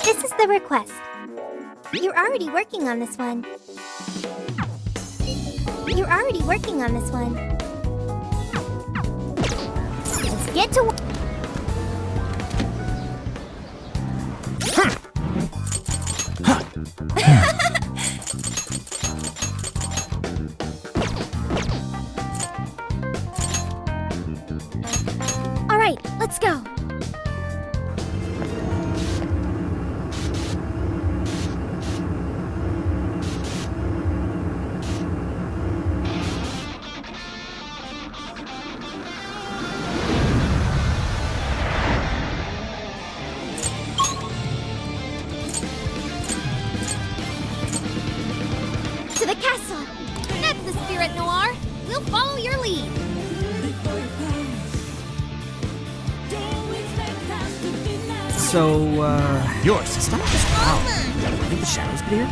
This is the request. You're already working on this one. You're already working on this one. Let's get to work. All right, let's go. To the castle! That's the spirit, Noir! We'll follow your lead! So, Yours. stop this crowd. I think the shadows could hear?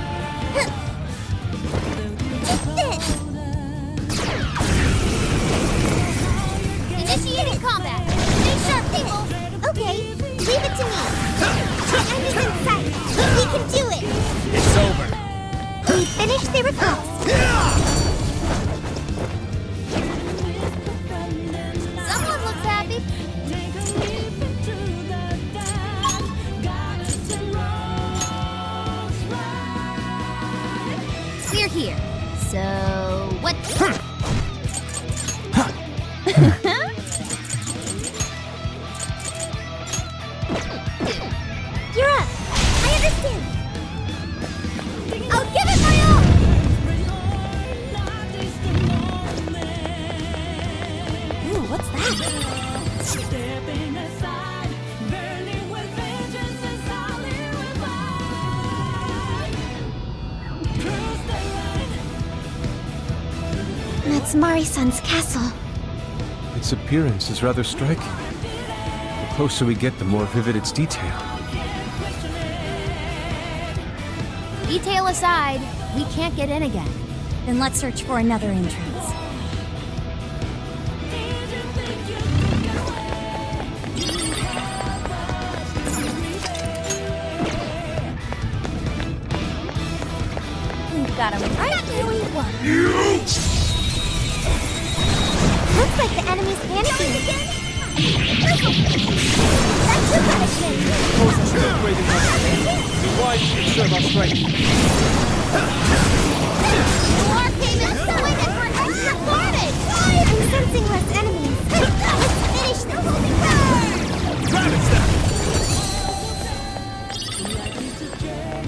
Initiating combat! Stay sharp, people! Okay, leave it to me! The end is in sight! We can do it! It's over. We finished the request! Someone looks happy! We're here. So, what? You're up. I understand. I'll give it my all. Ooh, what's that? That's Mari-san's castle. Its appearance is rather striking. The closer we get, the more vivid its detail. Detail aside, we can't get in again. Then let's search for another entrance. We've got him right where we want. Looks like the enemy's panicking again. That's your punishment. Why should it serve our strength? Noir came in swinging for extra carnage! I'm sensing less enemies. Let's finish this!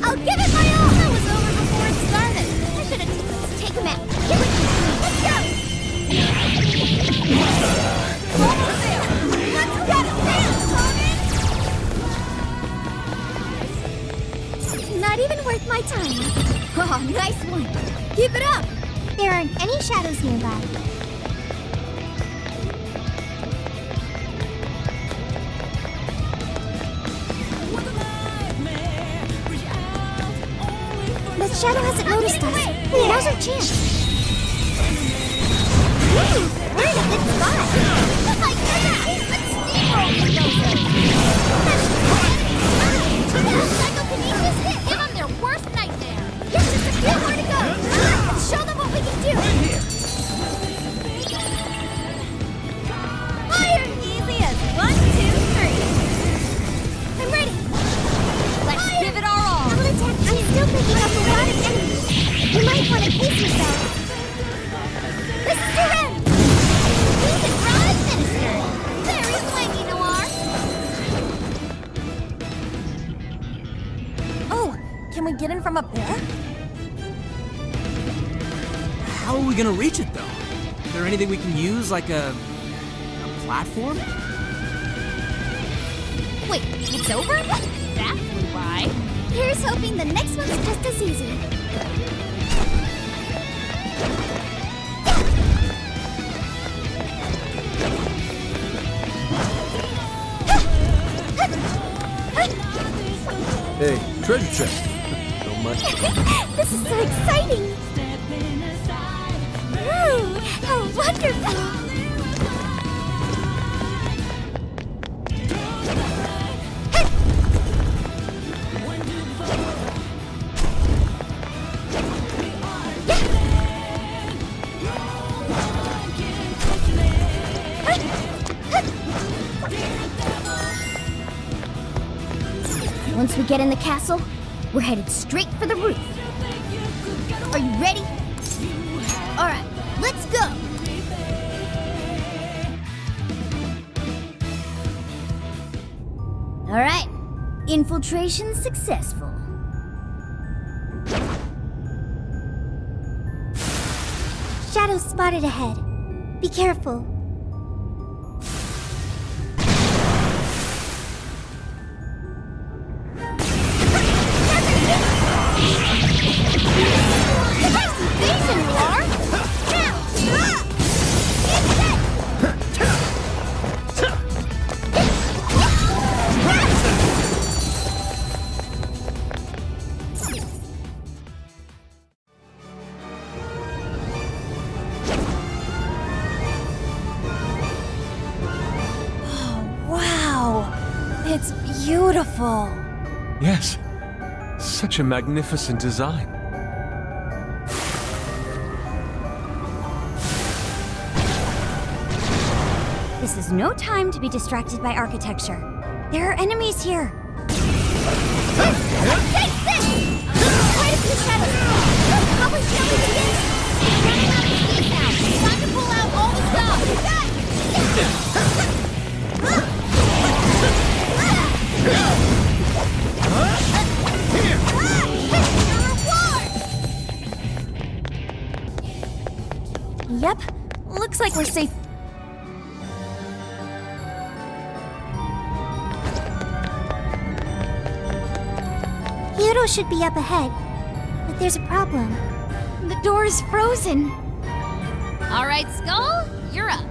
I'll give it my all! That was over before it started. I should have taken him out. Give it to me. Let's go! Almost there! Let's get him down, Conan! Not even worth my time. Oh, nice one. Keep it up. There aren't any shadows nearby. The shadow hasn't noticed us. Now's our chance. Ooh, we're in a good spot. Like that! Let's steamroll these gozos. Psychokinesis? Give them their worst nightmare. There's just a few more to go. Let's show them what we can do. Fire easy as 1, 2, 3. I'm ready. Let's give it our all. Double attack. I'm still picking up a lot of enemies. You might want to pace yourself. This is the end. We can run minister. Very flanky, Noir. Oh, can we get in from up there? How are we gonna reach it, though? Is there anything we can use, like a platform? Wait, it's over? That flew by. Here's hoping the next one's just as easy. Hey, treasure chest. So much. This is so exciting! Ooh, how wonderful! Once we get in the castle, we're headed straight for the roof. Are you ready? All right, let's go. All right, infiltration successful. Shadows spotted ahead. Be careful. It's beautiful. Yes. Such a magnificent design. This is no time to be distracted by architecture. There are enemies here. Take this! Quite a few shadows. Probably showing begins. Running out of space now. Time to pull out all the stuff. Yep, looks like we're safe. Hiro should be up ahead, but there's a problem. The door is frozen. All right, Skull, you're up.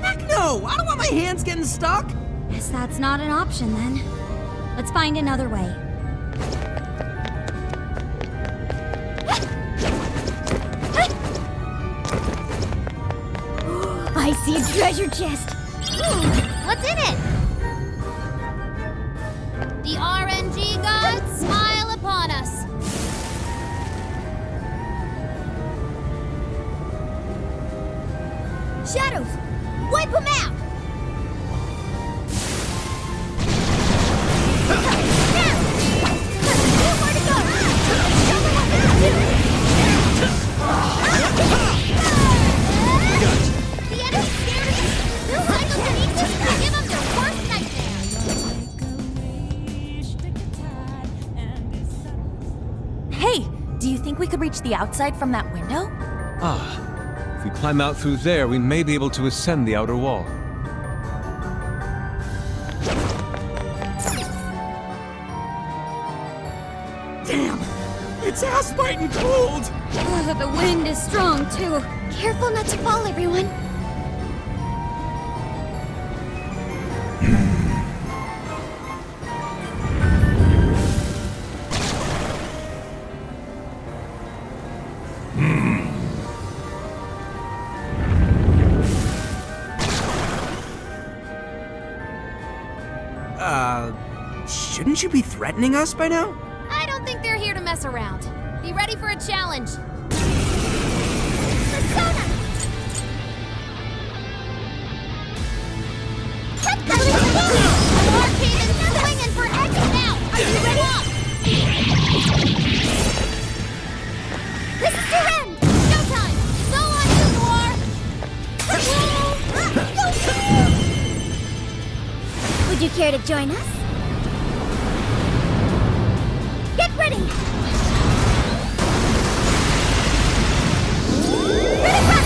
Heck no! I don't want my hands getting stuck! Guess that's not an option then. Let's find another way. I see a treasure chest. What's in it? The RNG gods smile upon us. Shadows, wipe them out! Nowhere to go! Tell them what to do! The enemy's scared of us! They'll cycle beneath us and give them their worst nightmare! Hey, do you think we could reach the outside from that window? Ah. If we climb out through there, we may be able to ascend the outer wall. Damn! It's ass-biting cold! Oh, the wind is strong too. Careful not to fall, everyone. Shouldn't you be threatening us by now? I don't think they're here to mess around. Be ready for a challenge. Persona! Arcade and swinging for action now! Are you ready? This is your end! Showtime! So on you, Noir! Would you care to join us? Get ready! Ready, run!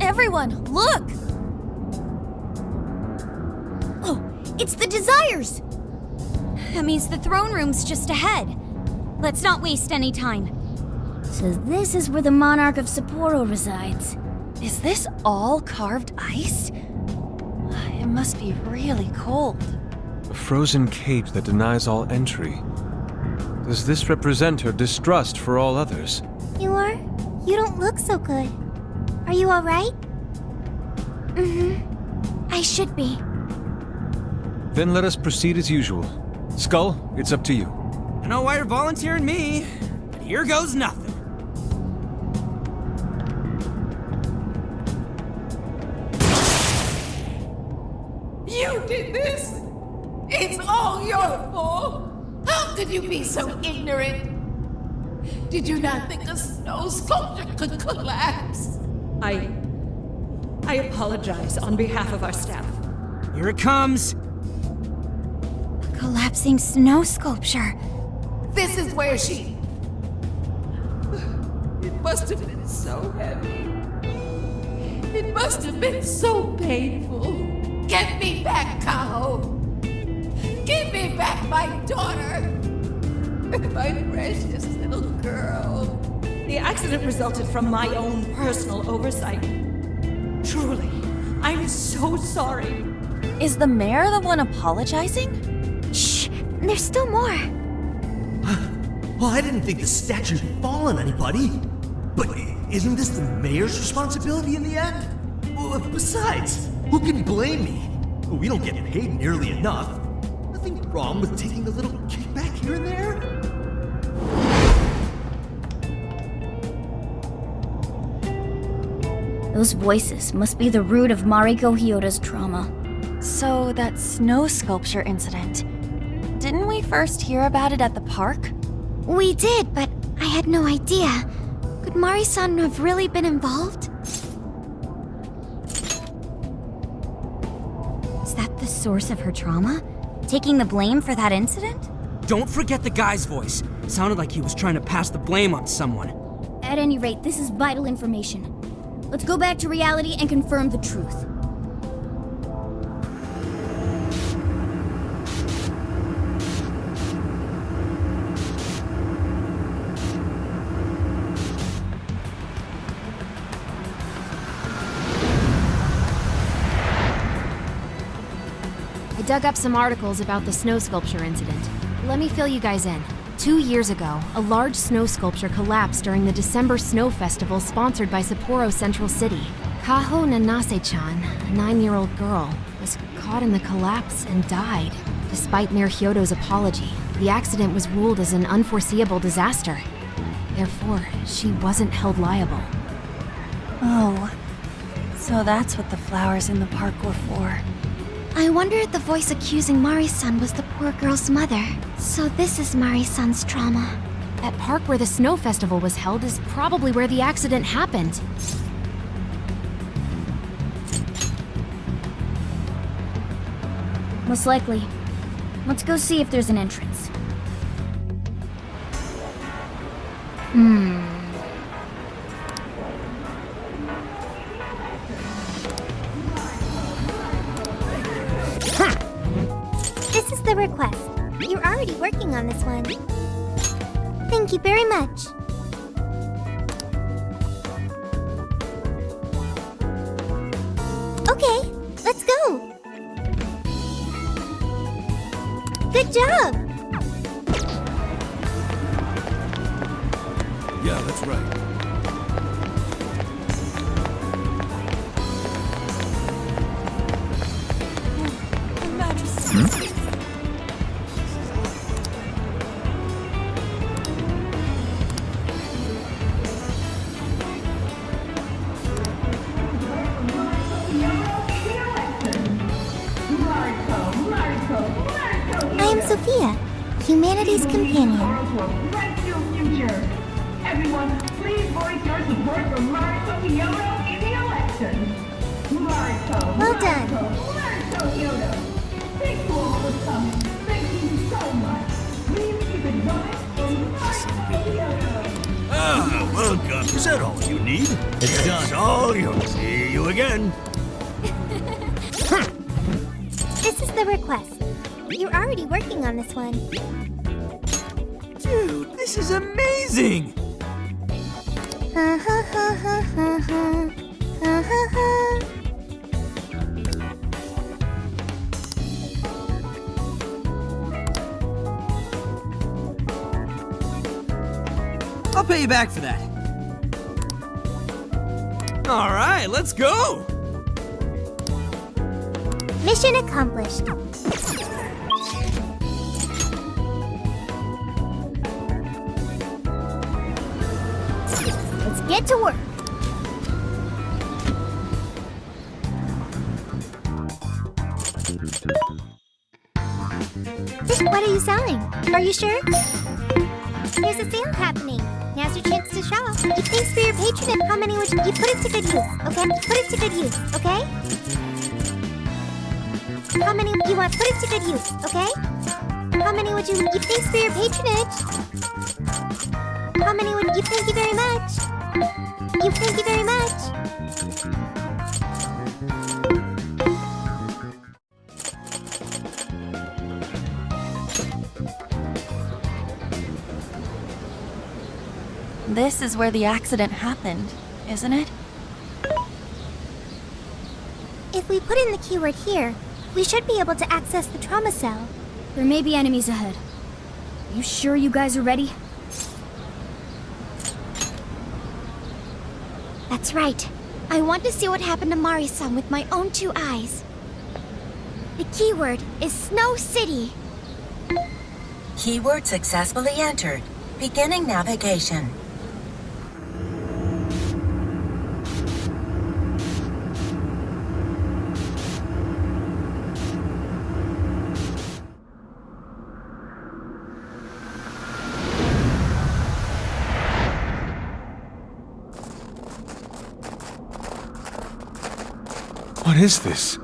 Everyone, look! Oh, it's the Desires! That means the throne room's just ahead. Let's not waste any time. So this is where the Monarch of Sapporo resides. Is this all carved ice? It must be really cold. A frozen cage that denies all entry. Does this represent her distrust for all others? You don't look so good. Are you all right? Mm-hmm. I should be. Then let us proceed as usual. Skull, it's up to you. I know why you're volunteering me, but here goes nothing. You did this? It's all your fault? How could you be so ignorant? Did you not think a snow sculpture could collapse? I apologize on behalf of our staff. Here it comes. Collapsing snow sculpture. This is where she... It must have been so heavy. It must have been so painful. Get me back, Kaho. Give me back my daughter. My precious little girl. The accident resulted from my own personal oversight. Truly, I'm so sorry. Is the mayor the one apologizing? Shh, there's still more. Well, I didn't think the statue'd fall on anybody. But isn't this the mayor's responsibility in the end? Well, besides, who can blame me? We don't get paid nearly enough. Nothing wrong with taking a little kickback here and there. Those voices must be the root of Mariko Hyoda's trauma. So, that snow sculpture incident. Didn't we first hear about it at the park? We did, but I had no idea. Could Mari-san have really been involved? Is that the source of her trauma? Taking the blame for that incident? Don't forget the guy's voice. Sounded like he was trying to pass the blame on someone. At any rate, this is vital information. Let's go back to reality and confirm the truth. I dug up some articles about the snow sculpture incident. Let me fill you guys in. 2 years ago, a large snow sculpture collapsed during the December Snow Festival sponsored by Sapporo Central City. Kaho Nanase-chan, a 9-year-old girl, was caught in the collapse and died. Despite Mayor Hyodo's apology, the accident was ruled as an unforeseeable disaster. Therefore, she wasn't held liable. Oh, so that's what the flowers in the park were for. I wonder if the voice accusing Mari-san was the poor girl's mother. So this is Mari-san's trauma. That park where the snow festival was held is probably where the accident happened. Most likely. Let's go see if there's an entrance. This is the request. You're already working on this one. Thank you very much. Okay, let's go. Good job. Yeah, that's right. Your Majesty. I am Sophia, humanity's companion. Right to your future. Everyone, please voice your support for Mariko Hyodo in the election. Mariko. Well done. Mariko Hyodo. Thank you all for coming. Thank you so much. Please keep it going for Mariko Hyodo. Ah, welcome. Is that all you need? It's done. It's all yours. See you again. This is the request. You're already working on this one. Dude, this is amazing! Ha ha ha ha ha ha. Ha ha ha. I'll pay you back for that. All right, let's go! Mission accomplished. get to work. What are you selling? Are you sure? There's a sale happening. Now's your chance to shop. Thanks for your patronage. How many would you put it to good use? Okay? Put it to good use. Okay? How many you want? Put it to good use. Okay? How many would you? Thanks for your patronage. How many would you? Thank you very much. Thank you very much. This is where the accident happened, isn't it? If we put in the keyword here, we should be able to access the trauma cell. There may be enemies ahead. You sure you guys are ready? That's right. I want to see what happened to Mari-san with my own 2 eyes. The keyword is Snow City. Keyword successfully entered. Beginning navigation. What is this?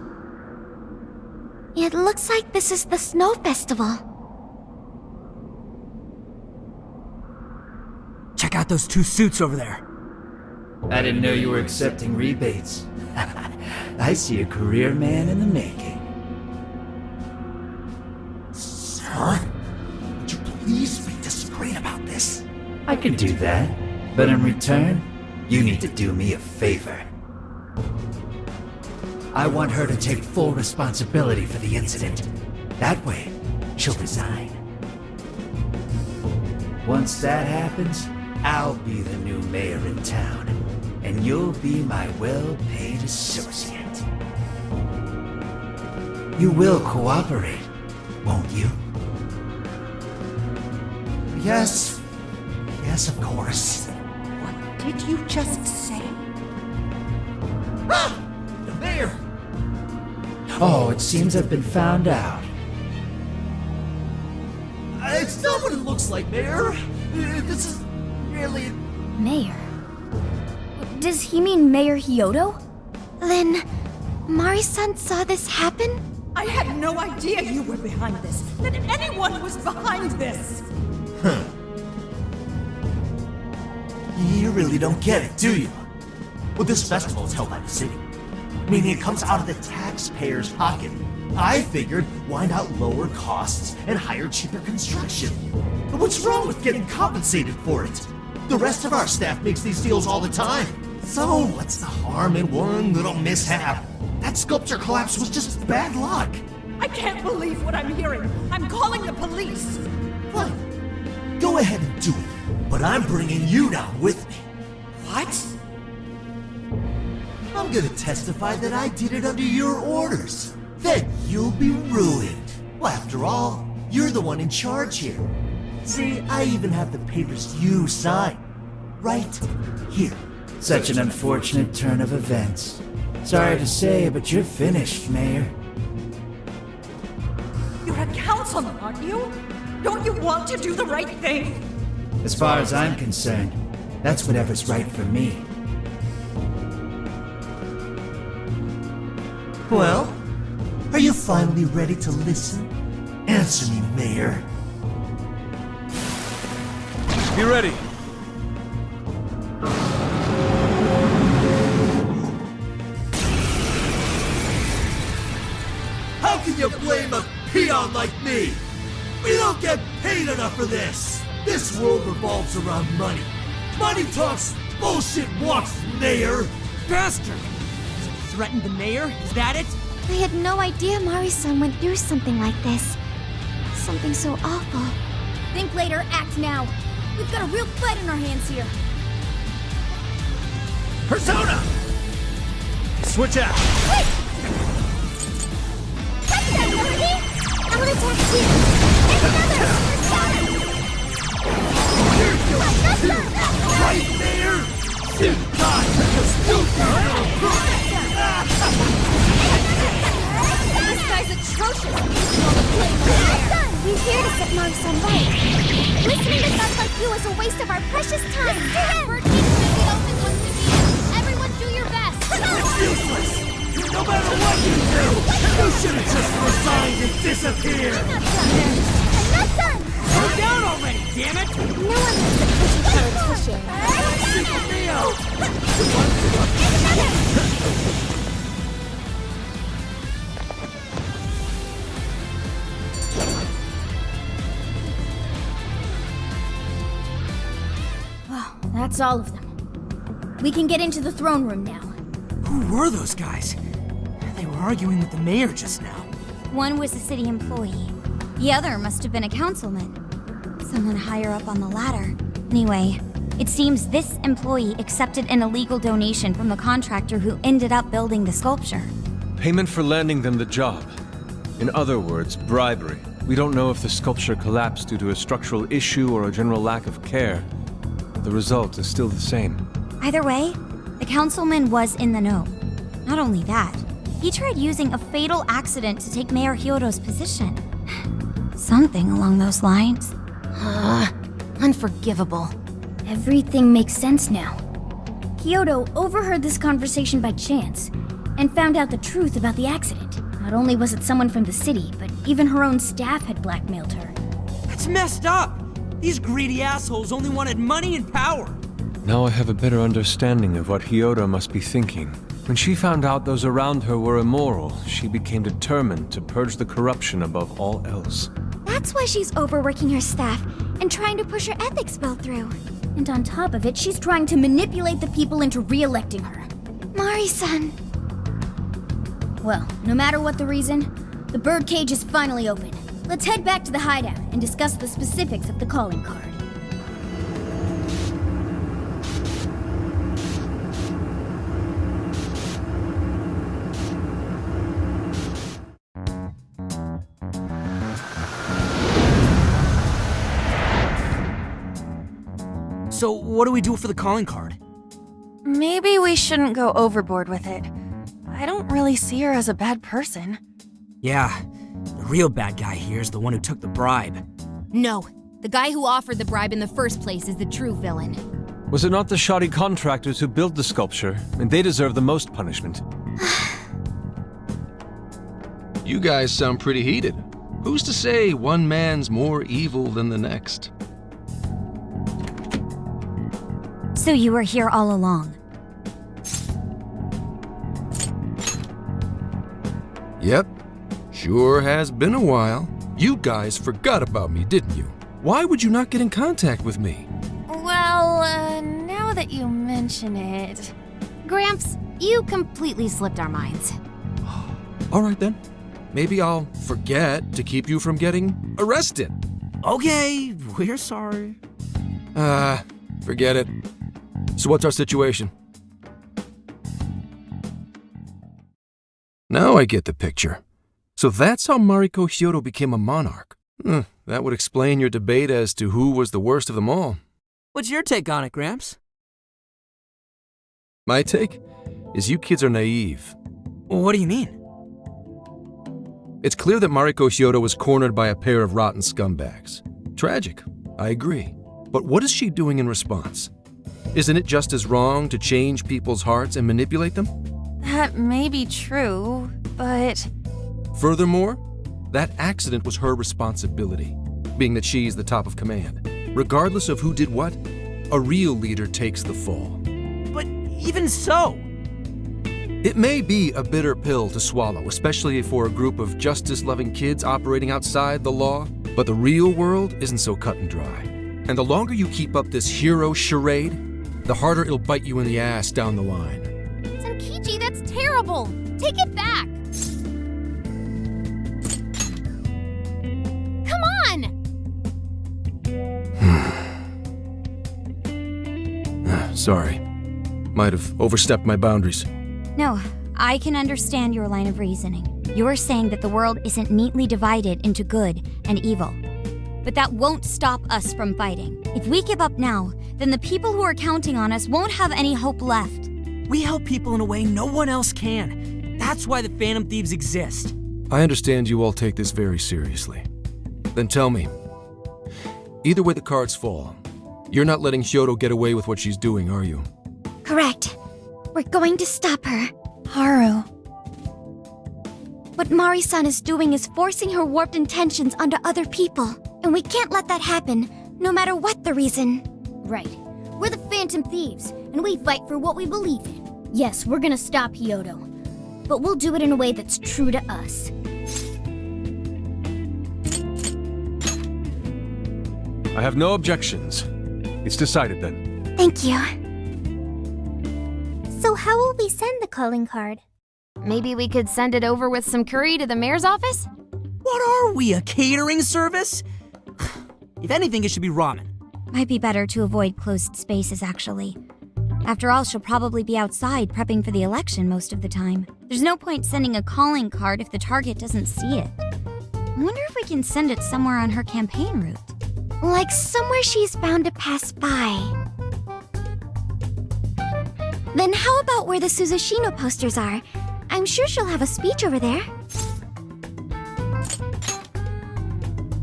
It looks like this is the Snow Festival. Check out those 2 suits over there. I didn't know you were accepting rebates. I see a career man in the making. Sir, would you please be discreet about this? I could do that, but in return, you need to do me a favor. I want her to take full responsibility for the incident. That way, she'll resign. Once that happens, I'll be the new mayor in town, and you'll be my well-paid associate. You will cooperate, won't you? Yes. Yes, of course. What did you just say? Ah! The mayor! Oh, it seems I've been found out. It's not what it looks like, Mayor. This is really... Mayor? Does he mean Mayor Hyodo? Then, Mari-san saw this happen? I had no idea you were behind this, that anyone was behind this. You really don't get it, do you? Well, this festival is held by the city, meaning it comes out of the taxpayer's pocket. I figured, why not lower costs and hire cheaper construction? But what's wrong with getting compensated for it? The rest of our staff makes these deals all the time. So what's the harm in one little mishap? That sculpture collapse was just bad luck. I can't believe what I'm hearing. I'm calling the police. Fine. Go ahead and do it. But I'm bringing you down with me. What? I'm gonna testify that I did it under your orders. Then you'll be ruined. Well, after all, you're the one in charge here. See, I even have the papers you signed. Right here. Such an unfortunate turn of events. Sorry to say, but you're finished, Mayor. You're a councilman, aren't you? Don't you want to do the right thing? As far as I'm concerned, that's whatever's right for me. Well, are you finally ready to listen? Answer me, Mayor. Be ready. How can you blame a peon like me? We don't get paid enough for this. This world revolves around money. Money talks, bullshit walks, Mayor. Bastard! Threatened the mayor? Is that it? I had no idea Mari-san went through something like this. Something so awful. Think later, act now. We've got a real fight on our hands here. Persona! Switch out! Wait! Catch that, Melody! I will attack you! There's another! Persona! Right there! This guy's atrocious. We're here to set Marks on right. Listening to stuff like you is a waste of our precious time. We're teaching the only ones to be. Everyone do your best. It's useless! No matter what you do, you should have just resigned and disappeared! I'm not done. Slow down already, damn it! No one likes a pushy politician. Super Neo! Well, that's all of them. We can get into the throne room now. Who were those guys? They were arguing with the mayor just now. One was a city employee. The other must have been a councilman. Someone higher up on the ladder. Anyway, it seems this employee accepted an illegal donation from the contractor who ended up building the sculpture. Payment for landing them the job. In other words, bribery. We don't know if the sculpture collapsed due to a structural issue or a general lack of care. But the result is still the same. Either way, the councilman was in the know. Not only that, he tried using a fatal accident to take Mayor Hyodo's position. Something along those lines. Unforgivable. Everything makes sense now. Hyodo overheard this conversation by chance and found out the truth about the accident. Not only was it someone from the city, but even her own staff had blackmailed her. That's messed up! These greedy assholes only wanted money and power! Now I have a better understanding of what Hyodo must be thinking. When she found out those around her were immoral, she became determined to purge the corruption above all else. That's why she's overworking her staff and trying to push her ethics bill through. And on top of it, she's trying to manipulate the people into re-electing her. Mari-san. Well, no matter what the reason, the birdcage is finally open. Let's head back to the hideout and discuss the specifics of the calling card. So, what do we do for the calling card? Maybe we shouldn't go overboard with it. I don't really see her as a bad person. Yeah, the real bad guy here is the one who took the bribe. No, the guy who offered the bribe in the first place is the true villain. Was it not the shoddy contractors who built the sculpture? And they deserve the most punishment. You guys sound pretty heated. Who's to say one man's more evil than the next? So you were here all along. Yep, sure has been a while. You guys forgot about me, didn't you? Why would you not get in contact with me? Well, now that you mention it... Gramps, you completely slipped our minds. All right then. Maybe I'll forget to keep you from getting arrested. Okay, we're sorry. Forget it. So what's our situation? Now I get the picture. So that's how Mariko Hyodo became a monarch. That would explain your debate as to who was the worst of them all. What's your take on it, Gramps? My take is you kids are naive. What do you mean? It's clear that Mariko Hyodo was cornered by a pair of rotten scumbags. Tragic, I agree. But what is she doing in response? Isn't it just as wrong to change people's hearts and manipulate them? That may be true, but... Furthermore, that accident was her responsibility, being that she's the top of command. Regardless of who did what, a real leader takes the fall. But even so... It may be a bitter pill to swallow, especially for a group of justice-loving kids operating outside the law, but the real world isn't so cut and dry. And the longer you keep up this hero charade, the harder it'll bite you in the ass down the line. Senkichi, that's terrible! Take it back! Come on! Sorry. Might have overstepped my boundaries. No, I can understand your line of reasoning. You're saying that the world isn't neatly divided into good and evil. but that won't stop us from fighting. If we give up now, then the people who are counting on us won't have any hope left. We help people in a way no one else can. That's why the Phantom Thieves exist. I understand you all take this very seriously. Then tell me, either way the cards fall, you're not letting Hyodo get away with what she's doing, are you? Correct. We're going to stop her. Haru. What Mari-san is doing is forcing her warped intentions onto other people. And we can't let that happen, no matter what the reason. Right. We're the Phantom Thieves, and we fight for what we believe in. Yes, we're gonna stop Hyodo, but we'll do it in a way that's true to us. I have no objections. It's decided then. Thank you. So how will we send the calling card? Maybe we could send it over with some curry to the mayor's office? What are we, a catering service? If anything, it should be ramen. Might be better to avoid closed spaces, actually. After all, she'll probably be outside prepping for the election most of the time. There's no point sending a calling card if the target doesn't see it. I wonder if we can send it somewhere on her campaign route. Like somewhere she's bound to pass by. Then how about where the Suzushino posters are? I'm sure she'll have a speech over there.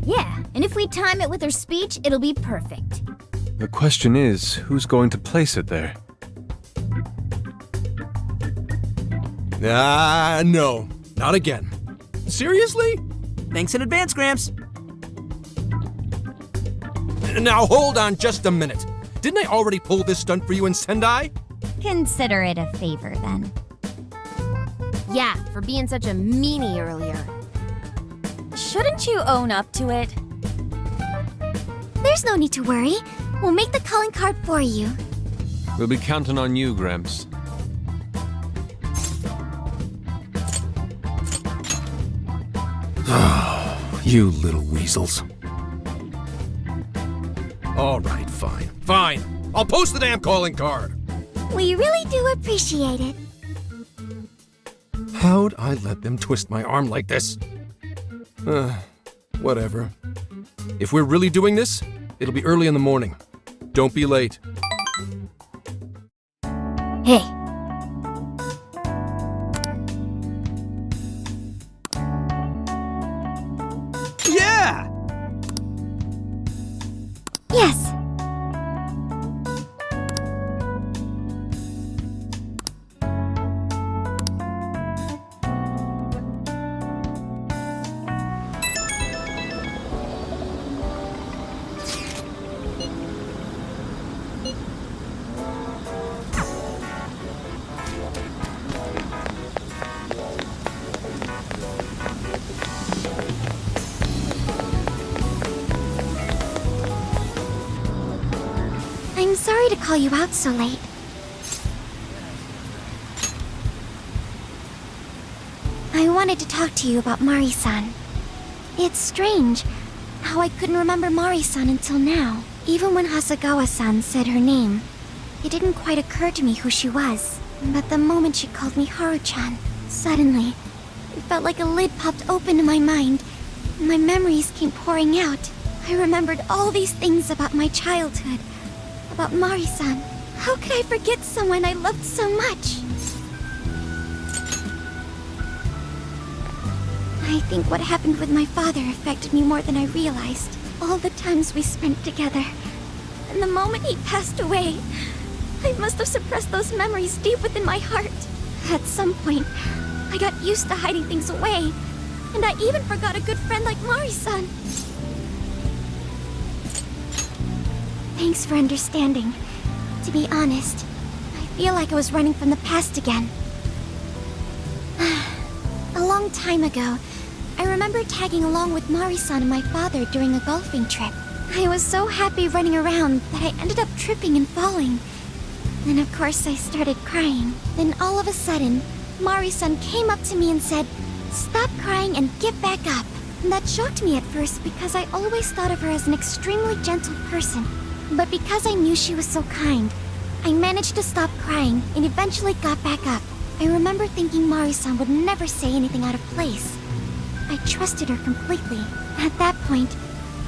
Yeah, and if we time it with her speech, it'll be perfect. The question is, who's going to place it there? No. Not again. Seriously? Thanks in advance, Gramps. Now hold on just a minute. Didn't I already pull this stunt for you in Sendai? Consider it a favor, then. Yeah, for being such a meanie earlier. Shouldn't you own up to it? There's no need to worry. We'll make the calling card for you. We'll be counting on you, Gramps. You little weasels. All right, fine. Fine. I'll post the damn calling card. We really do appreciate it. How'd I let them twist my arm like this? Whatever. If we're really doing this, it'll be early in the morning. Don't be late. Hey. Yeah! Yes. I'm sorry to call you out so late. I wanted to talk to you about Mari-san. It's strange how I couldn't remember Mari-san until now. Even when Hasagawa-san said her name, it didn't quite occur to me who she was. But the moment she called me Haru-chan, suddenly, it felt like a lid popped open in my mind. My memories came pouring out. I remembered all these things about my childhood. About Mari-san. How could I forget someone I loved so much? I think what happened with my father affected me more than I realized. All the times we spent together. And the moment he passed away, I must have suppressed those memories deep within my heart. At some point, I got used to hiding things away. And I even forgot a good friend like Mari-san. Thanks for understanding. To be honest, I feel like I was running from the past again. A long time ago, I remember tagging along with Mari-san and my father during a golfing trip. I was so happy running around that I ended up tripping and falling. Then of course I started crying. Then all of a sudden, Mari-san came up to me and said, "Stop crying and get back up." And that shocked me at first because I always thought of her as an extremely gentle person. But because I knew she was so kind, I managed to stop crying and eventually got back up. I remember thinking Mari-san would never say anything out of place. I trusted her completely. At that point,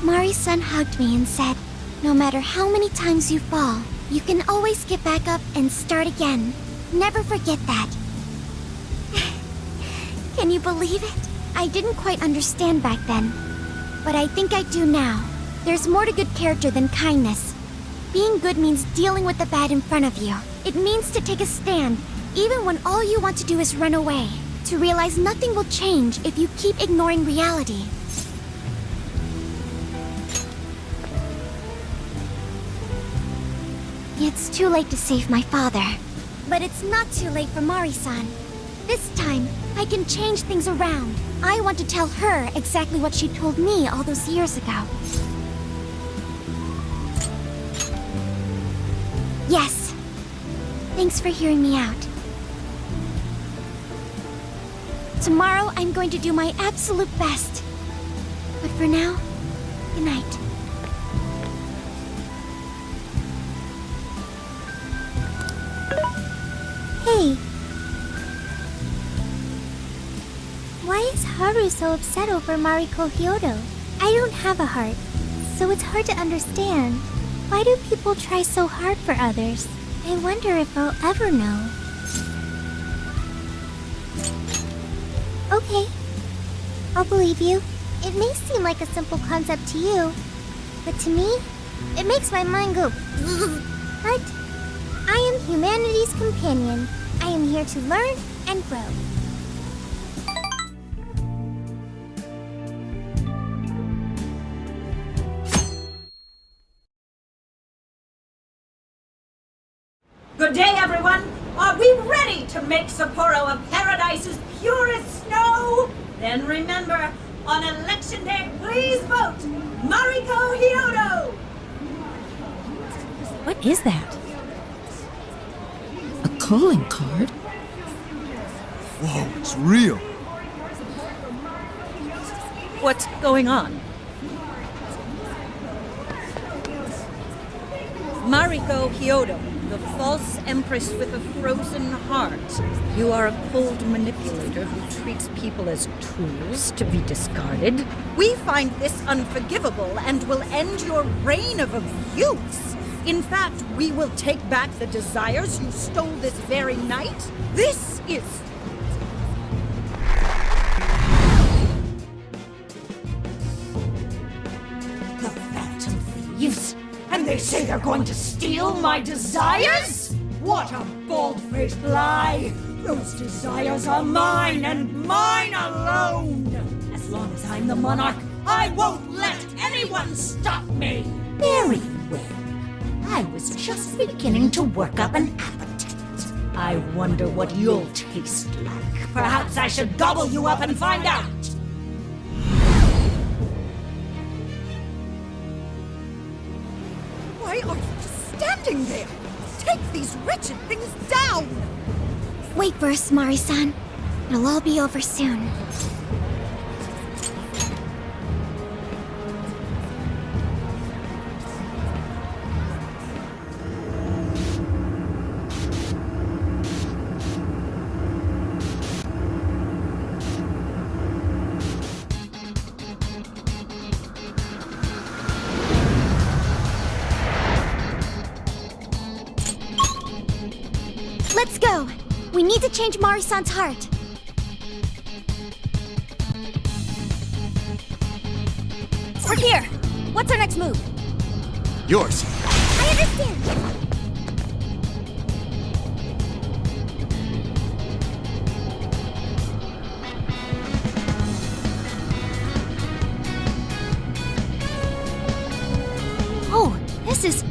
Mari-san hugged me and said, no matter how many times you fall, you can always get back up and start again. Never forget that. Can you believe it? I didn't quite understand back then, but I think I do now. There's more to good character than kindness. Being good means dealing with the bad in front of you. It means to take a stand, even when all you want to do is run away. To realize nothing will change if you keep ignoring reality. It's too late to save my father. But it's not too late for Mari-san. This time, I can change things around. I want to tell her exactly what she told me all those years ago. Yes. Thanks for hearing me out. Tomorrow, I'm going to do my absolute best. But for now, good night. Hey. Why is Haru so upset over Mariko Hyodo? I don't have a heart, so it's hard to understand. Why do people try so hard for others? I wonder if I'll ever know. Okay. I'll believe you. It may seem like a simple concept to you, but to me, it makes my mind go. But I am humanity's companion. I am here to learn and grow. Good day, everyone! Are we ready to make Sapporo a paradise's purest snow? Then remember, on election day, please vote Mariko Hyodo! What is that? A calling card? Whoa, it's real. What's going on? Mariko Hyodo, the false empress with a frozen heart. You are a cold manipulator who treats people as tools to be discarded. We find this unforgivable and will end your reign of abuse. In fact, we will take back the desires you stole this very night. This is... the Phantom Thieves? And they say they're going to steal my desires? What a bald-faced lie! Those desires are mine and mine alone! As long as I'm the monarch, I won't let anyone stop me! Very well. I was just beginning to work up an appetite. I wonder what you'll taste like. Perhaps I should gobble you up and find out! Why are you just standing there? Take these wretched things down! Wait for us, Mari-san. It'll all be over soon. Let's go! We need to change Mari-san's heart. We're here! What's our next move? Yours. I understand! Oh, this is...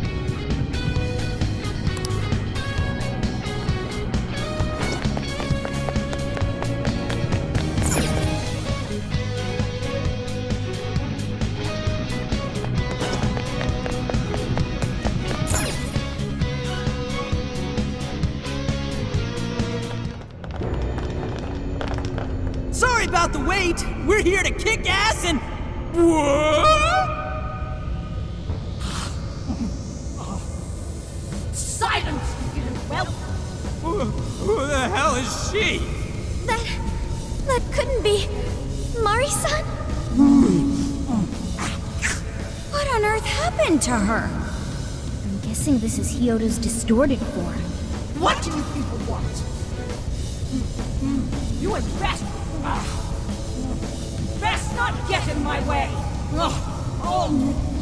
Sorry about the wait. We're here to kick ass and... What? Silence, you whelp! Who the hell is she? That couldn't be... Mari-san? on earth happened to her? I'm guessing this is Hyodo's distorted form. What do you people want? You had best... best not get in my way.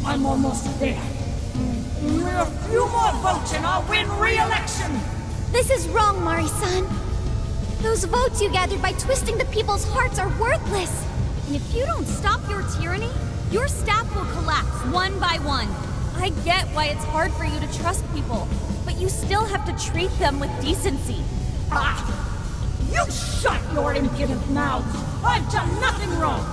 I'm almost there. A few more votes and I'll win re-election. This is wrong, Mari-san. Those votes you gathered by twisting the people's hearts are worthless. And if you don't stop your tyranny, your staff will collapse one by one. I get why it's hard for you to trust people, but you still have to treat them with decency. You shut your impudent mouth! I've done nothing wrong!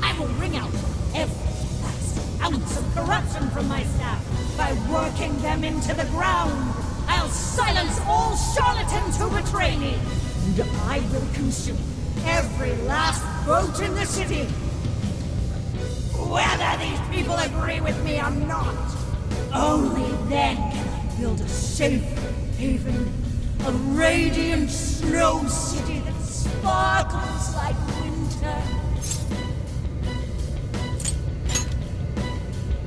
I will wring out every last ounce of corruption from my staff by working them into the ground! I'll silence all charlatans who betray me! And I will consume every last vote in the city! Whether these people agree with me or not, only then can I build a safe haven, a radiant snow city that sparkles like winter.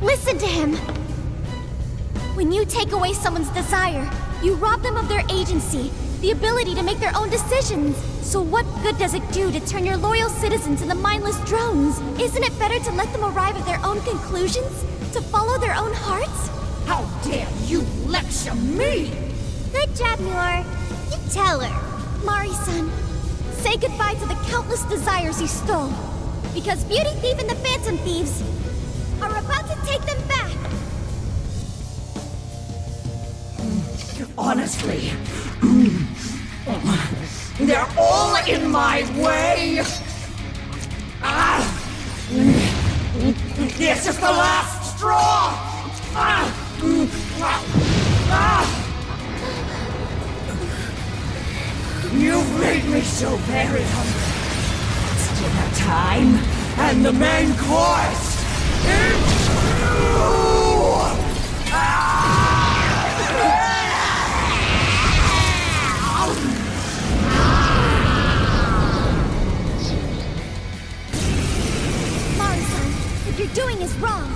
Listen to him! When you take away someone's desire, you rob them of their agency, the ability to make their own decisions. So what good does it do to turn your loyal citizens into mindless drones? Isn't it better to let them arrive at their own conclusions? To follow their own hearts? How dare you lecture me! Good job, Muir. You tell her. Mari-san, say goodbye to the countless desires you stole. Because Beauty Thief and the Phantom Thieves are about to take them back. Honestly, they're all in my way! This is the last straw! You've made me so very hungry. It's dinner time, and the main course is Mari-san, what you're doing is wrong.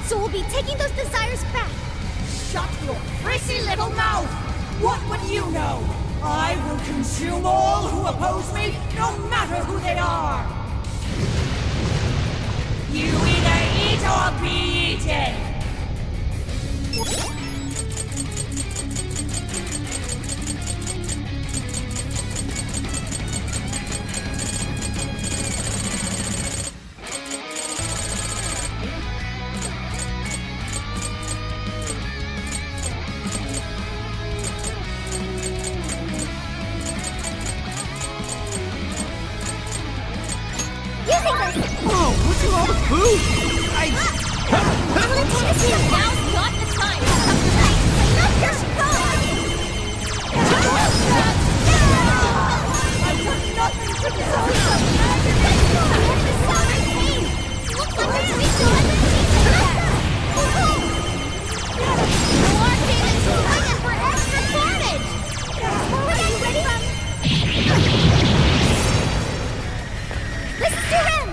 So we'll be taking those desires back. Shut your prissy little mouth! What would you know? I will consume all who oppose me, no matter who they are! You either eat or be eaten! Whoa, what's with all the food? Now's not the time. I've done nothing to deserve Listen to him!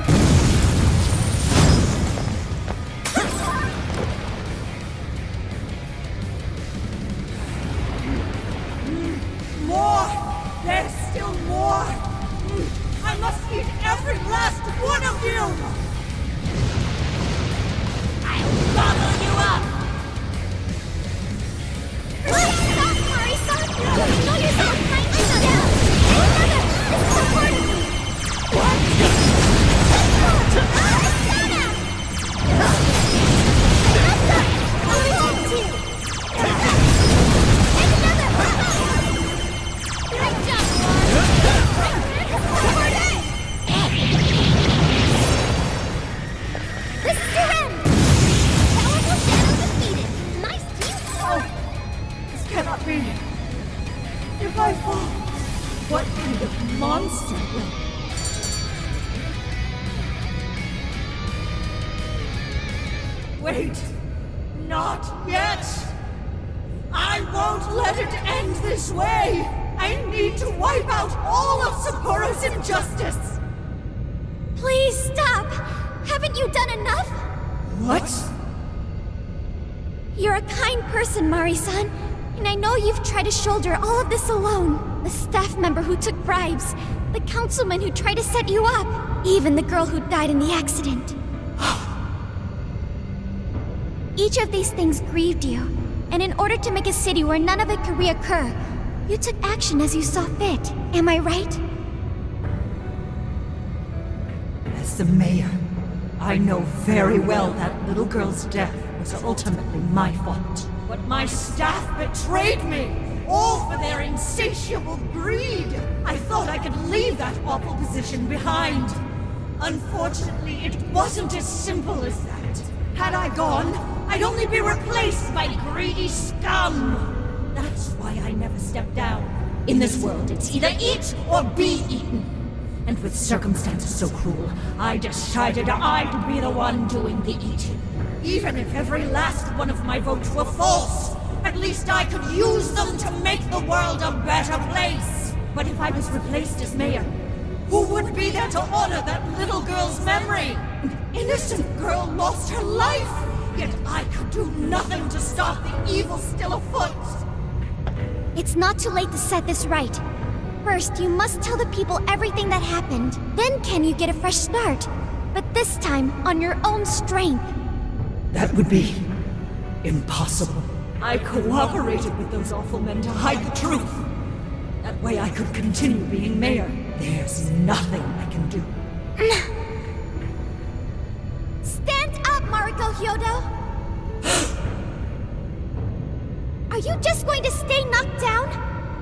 More! There's still more! I must eat every last one of you! I'll gobble you up! Stop, Mari-san! You know yourself kindly down! Another! This is a part of me! What? This is your end! Powerful Shadow defeated! Nice team! This cannot be! If I fall, what kind of monster will... Wait! Not yet! I won't let it end this way! I need to wipe out all of Sapporo's injustice! Please stop! Haven't you done enough? What? You're a kind person, Mari-san. And I know you've tried to shoulder all of this alone. The staff member who took bribes, the councilman who tried to set you up, even the girl who died in the accident. Each of these things grieved you, and in order to make a city where none of it could reoccur, you took action as you saw fit. Am I right? As the mayor, I know very well that little girl's death was ultimately my fault. But my staff betrayed me, all for their insatiable greed. I thought I could leave that awful position behind. Unfortunately, it wasn't as simple as that. Had I gone, I'd only be replaced by greedy scum. That's why I never stepped down. In this world, it's either eat or be eaten. And with circumstances so cruel, I decided I'd be the one doing the eating. Even if every last one of my votes were false, at least I could use them to make the world a better place. But if I was replaced as mayor, who would be there to honor that little girl's memory? An innocent girl lost her life, yet I could do nothing to stop the evil still afoot. It's not too late to set this right. First, you must tell the people everything that happened. Then can you get a fresh start? But this time, on your own strength. That would be impossible. I cooperated with those awful men to hide the truth. That way I could continue being mayor. There's nothing I can do. Stand up, Mariko Hyodo! Are you just going to stay knocked down?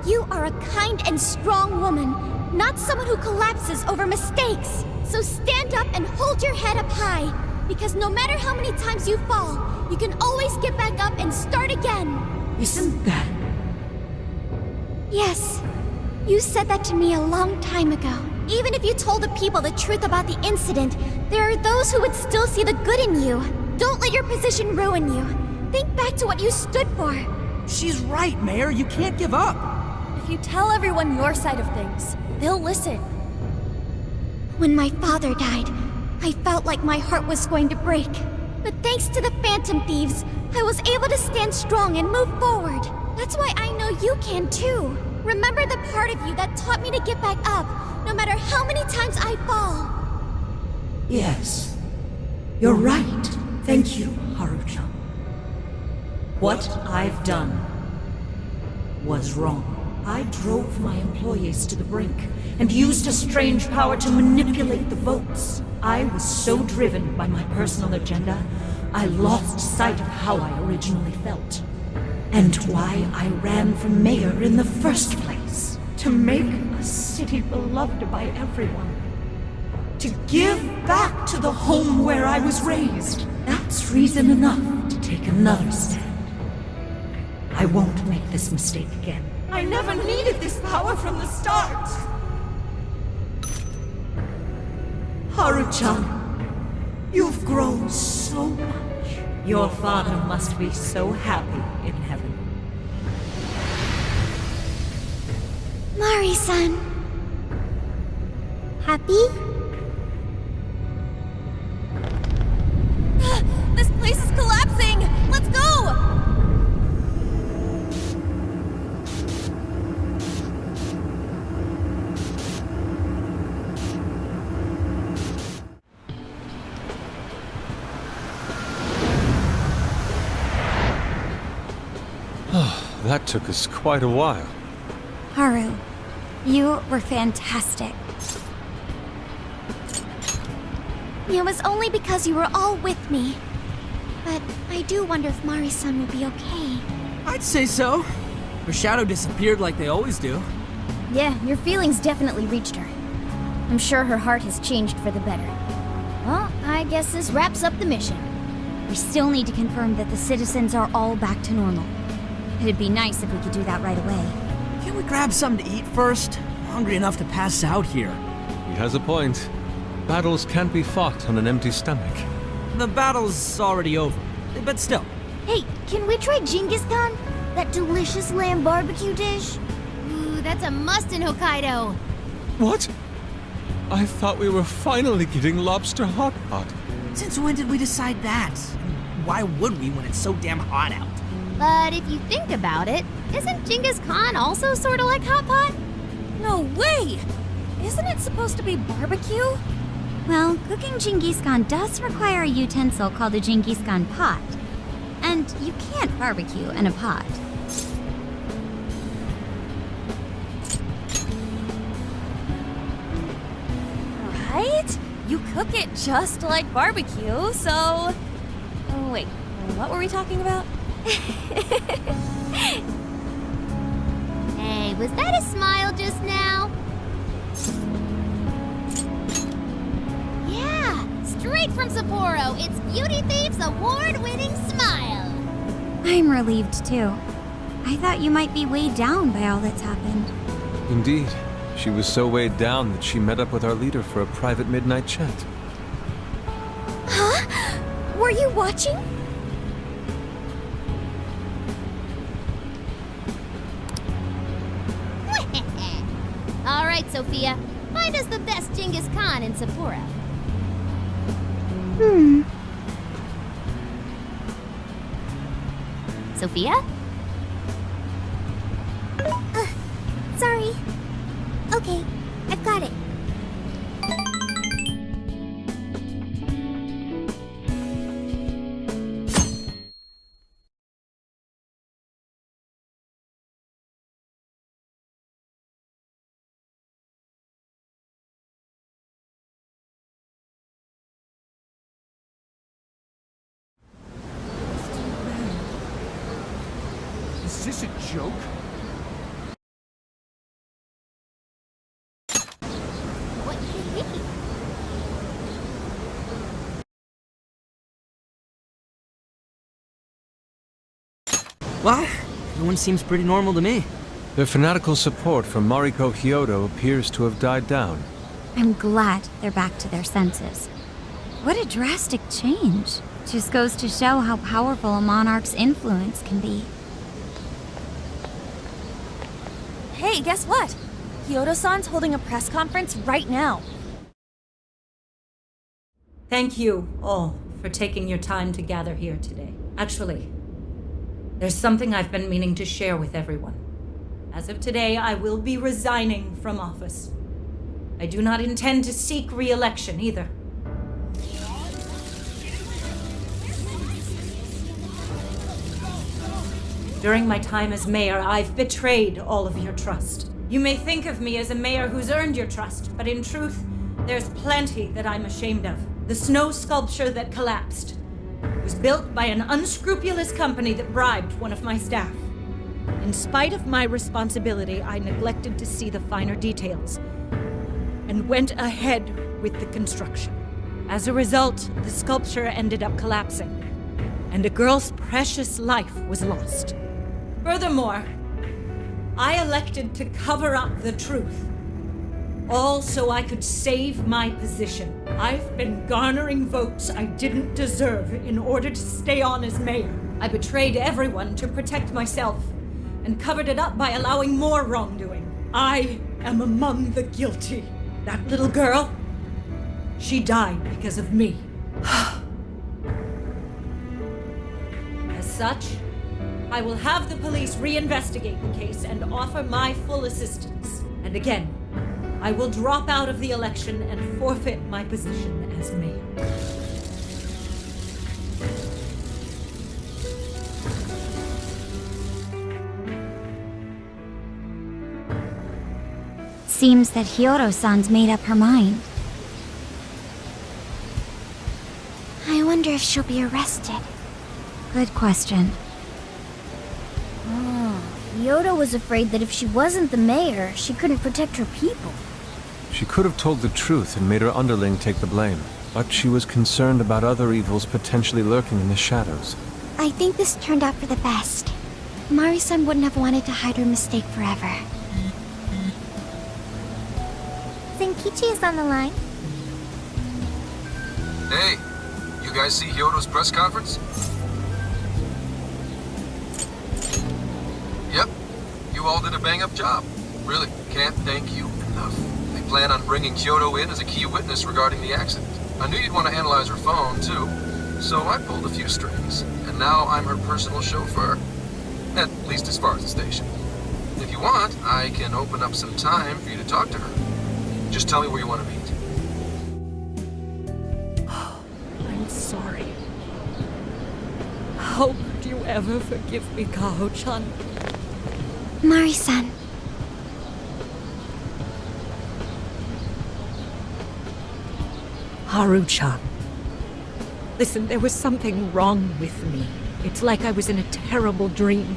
You are a kind and strong woman, not someone who collapses over mistakes. So stand up and hold your head up high, because no matter how many times you fall, you can always get back up and start again. Isn't that... Yes. You said that to me a long time ago. Even if you told the people the truth about the incident, there are those who would still see the good in you. Don't let your position ruin you. Think back to what you stood for. She's right, Mayor. You can't give up. If you tell everyone your side of things, they'll listen. When my father died, I felt like my heart was going to break. But thanks to the Phantom Thieves, I was able to stand strong and move forward. That's why I know you can too. Remember the part of you that taught me to get back up, no matter how many times I fall. Yes. You're right. Thank you, Haruchan. What I've done was wrong. I drove my employees to the brink and used a strange power to manipulate the votes. I was so driven by my personal agenda, I lost sight of how I originally felt. And why I ran for mayor in the first place. To make a city beloved by everyone. To give back to the home where I was raised. That's reason enough to take another stand. I won't make this mistake again. I never needed this power from the start. Haruchan, you've grown so much. Your father must be so happy in heaven. Mari-san. Happy? This place is collapsing! Let's go! That took us quite a while. Haru, you were fantastic. It was only because you were all with me. But I do wonder if Mari-san will be okay. I'd say so. Her shadow disappeared like they always do. Yeah, your feelings definitely reached her. I'm sure her heart has changed for the better. Well, I guess this wraps up the mission. We still need to confirm that the citizens are all back to normal. It'd be nice if we could do that right away. Can we grab something to eat first? I'm hungry enough to pass out here. He has a point. Battles can't be fought on an empty stomach. The battle's already over, but still. Hey, can we try Genghis Khan? That delicious lamb barbecue dish? Ooh, that's a must in Hokkaido. What? I thought we were finally getting lobster hot pot. Since when did we decide that? why would we when it's so damn hot out? But if you think about it, isn't Genghis Khan also sort of like Hot Pot? No way! Isn't it supposed to be barbecue? Well, cooking Genghis Khan does require a utensil called a Genghis Khan pot. And you can't barbecue in a pot. Right? You cook it just like barbecue, so... Oh, wait, what were we talking about? Hey, was that a smile just now? Yeah, straight from Sapporo, it's Beauty Thief's award-winning smile. I'm relieved too. I thought you might be weighed down by all that's happened. Indeed. She was so weighed down that she met up with our leader for a private midnight chat. Huh? Were you watching? All right, Sophia, find us the best Genghis Khan in Sapporo. Sophia? Sorry. Okay, I've got it. Is this a joke? What do you think? Well, everyone seems pretty normal to me. Their fanatical support for Mariko Kyoto appears to have died down. I'm glad they're back to their senses. What a drastic change. Just goes to show how powerful a monarch's influence can be. Hey, guess what? Kyoto-san's holding a press conference right now. Thank you all for taking your time to gather here today. Actually, there's something I've been meaning to share with everyone. As of today, I will be resigning from office. I do not intend to seek re-election either. During my time as mayor, I've betrayed all of your trust. You may think of me as a mayor who's earned your trust, but in truth, there's plenty that I'm ashamed of. The snow sculpture that collapsed was built by an unscrupulous company that bribed one of my staff. In spite of my responsibility, I neglected to see the finer details and went ahead with the construction. As a result, the sculpture ended up collapsing, and a girl's precious life was lost. Furthermore, I elected to cover up the truth, all so I could save my position. I've been garnering votes I didn't deserve in order to stay on as mayor. I betrayed everyone to protect myself and covered it up by allowing more wrongdoing. I am among the guilty. That little girl, she died because of me. As such, I will have the police reinvestigate the case and offer my full assistance. And again, I will drop out of the election and forfeit my position as mayor. Seems that Hiyoro-san's made up her mind. I wonder if she'll be arrested. Good question. Yoda was afraid that if she wasn't the mayor, she couldn't protect her people. She could have told the truth and made her underling take the blame, but she was concerned about other evils potentially lurking in the shadows. I think this turned out for the best. Mari-san wouldn't have wanted to hide her mistake forever. Zenkichi is on the line. Hey, you guys see Hyoto's press conference? Yep, you all did a bang-up job. Really, can't thank you enough. They plan on bringing Kyoto in as a key witness regarding the accident. I knew you'd want to analyze her phone, too. So I pulled a few strings, and now I'm her personal chauffeur. At least as far as the station. If you want, I can open up some time for you to talk to her. Just tell me where you want to meet. I'm sorry. How could you ever forgive me, Kaho-chan? Mari-san. Haru-chan. Listen, there was something wrong with me. It's like I was in a terrible dream.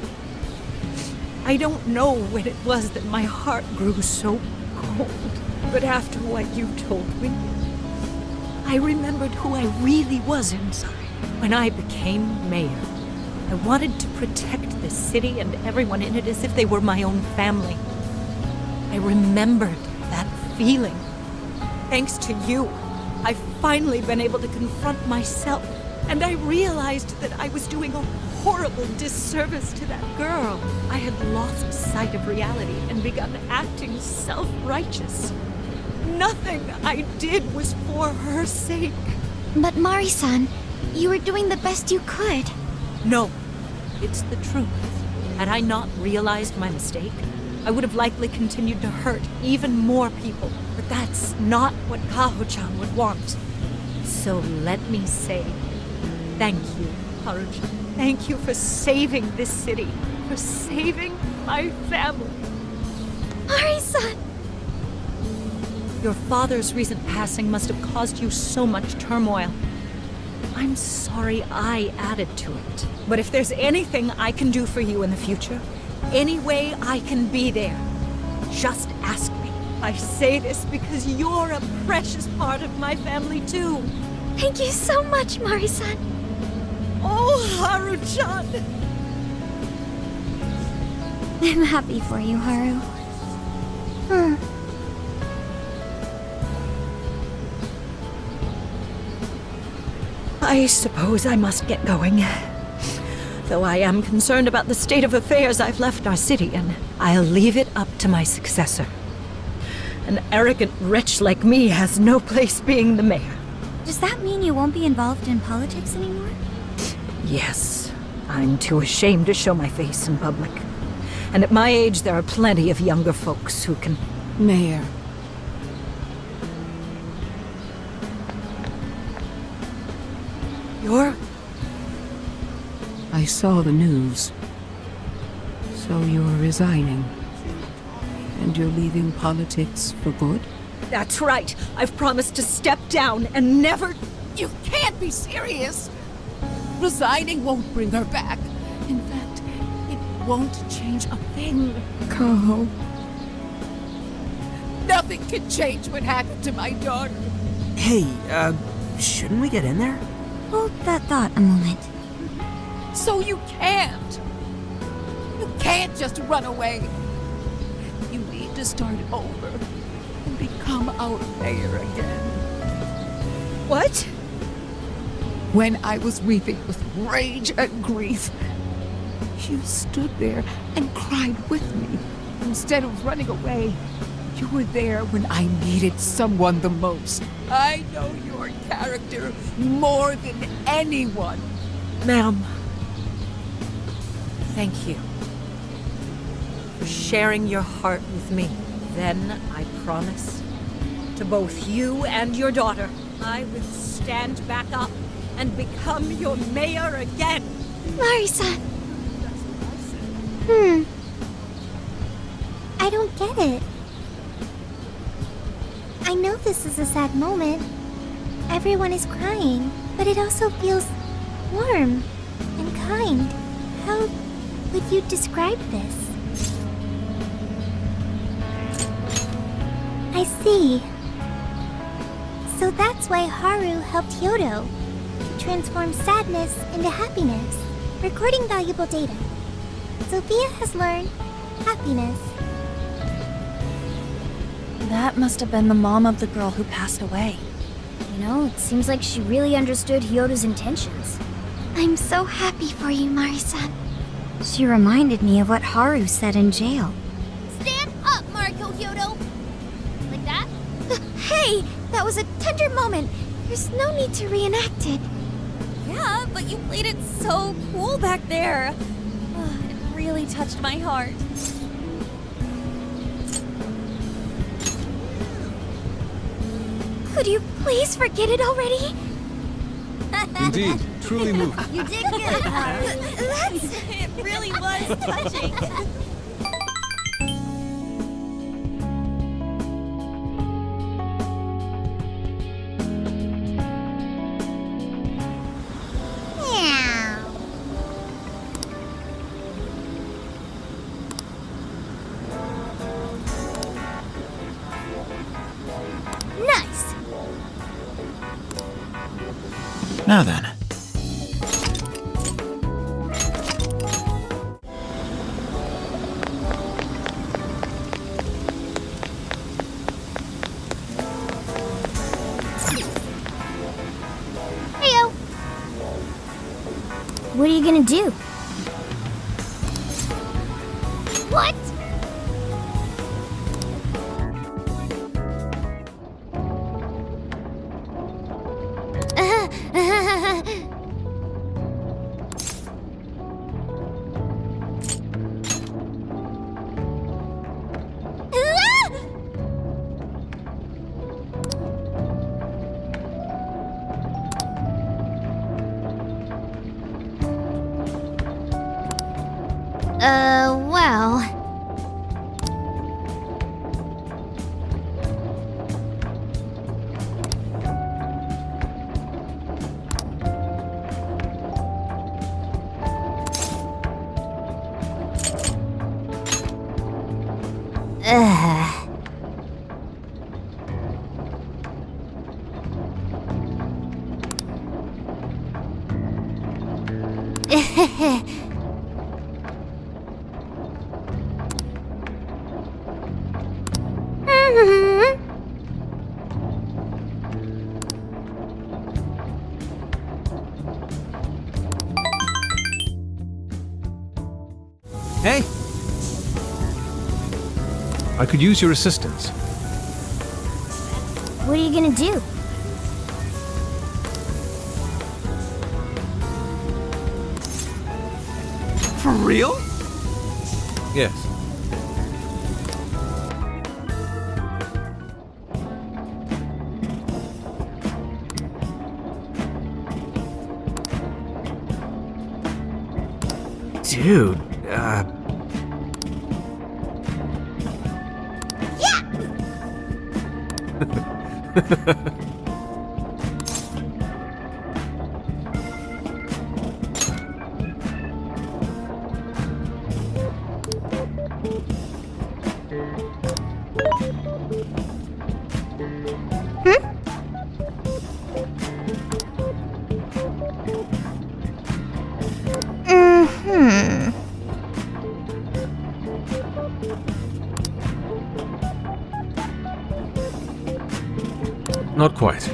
I don't know when it was that my heart grew so cold, but after what you told me, I remembered who I really was inside. When I became mayor, I wanted to protect the city and everyone in it as if they were my own family. I remembered that feeling. Thanks to you, I've finally been able to confront myself. And I realized that I was doing a horrible disservice to that girl. I had lost sight of reality and begun acting self-righteous. Nothing I did was for her sake. But Mari-san, you were doing the best you could. No, it's the truth. Had I not realized my mistake, I would have likely continued to hurt even more people. But that's not what Kaho-chan would want. So let me say, thank you, Haru-chan. Thank you for saving this city, for saving my family. Mari-san! Your father's recent passing must have caused you so much turmoil. I'm sorry I added to it. But if there's anything I can do for you in the future, any way I can be there, just ask me. I say this because you're a precious part of my family too. Thank you so much, Mari-san. Oh, Haru-chan! I'm happy for you, Haru. I suppose I must get going. Though I am concerned about the state of affairs I've left our city in, I'll leave it up to my successor. An arrogant wretch like me has no place being the mayor. Does that mean you won't be involved in politics anymore? Yes, I'm too ashamed to show my face in public. And at my age, there are plenty of younger folks who can... Mayor. You're... I saw the news. So you're resigning. And you're leaving politics for good? That's right. I've promised to step down and never... You can't be serious! Resigning won't bring her back. In fact, it won't change a thing. Kaho. Nothing can change what happened to my daughter. Hey, shouldn't we get in there? Hold that thought a moment. So you can't. You can't just run away. You need to start over and become our mayor again. What? When I was weeping with rage and grief, you stood there and cried with me. Instead of running away, you were there when I needed someone the most. I know your character more than anyone. Ma'am, thank you for sharing your heart with me. Then I promise to both you and your daughter, I will stand back up and become your mayor again. Mari-san. I don't get it. I know this is a sad moment. Everyone is crying, but it also feels warm and kind. How would you describe this? I see. So that's why Haru helped Hyodo to transform sadness into happiness, recording valuable data. Sophia has learned happiness. That must have been the mom of the girl who passed away. You know, it seems like she really understood Hyodo's intentions. I'm so happy for you, Mari-san. She reminded me of what Haru said in jail. Stand up, Mariko Hyodo! Like that? Hey, that was a tender moment. There's no need to reenact it. Yeah, but you played it so cool back there. It really touched my heart. Could you please forget it already? Indeed, truly moving. You did good, huh? It really was touching. Meow. Nice. Now then. Heyo. What are you gonna do? What? Well. Hey, I could use your assistance. What are you gonna do? for real? Yes. Dude, Not quite.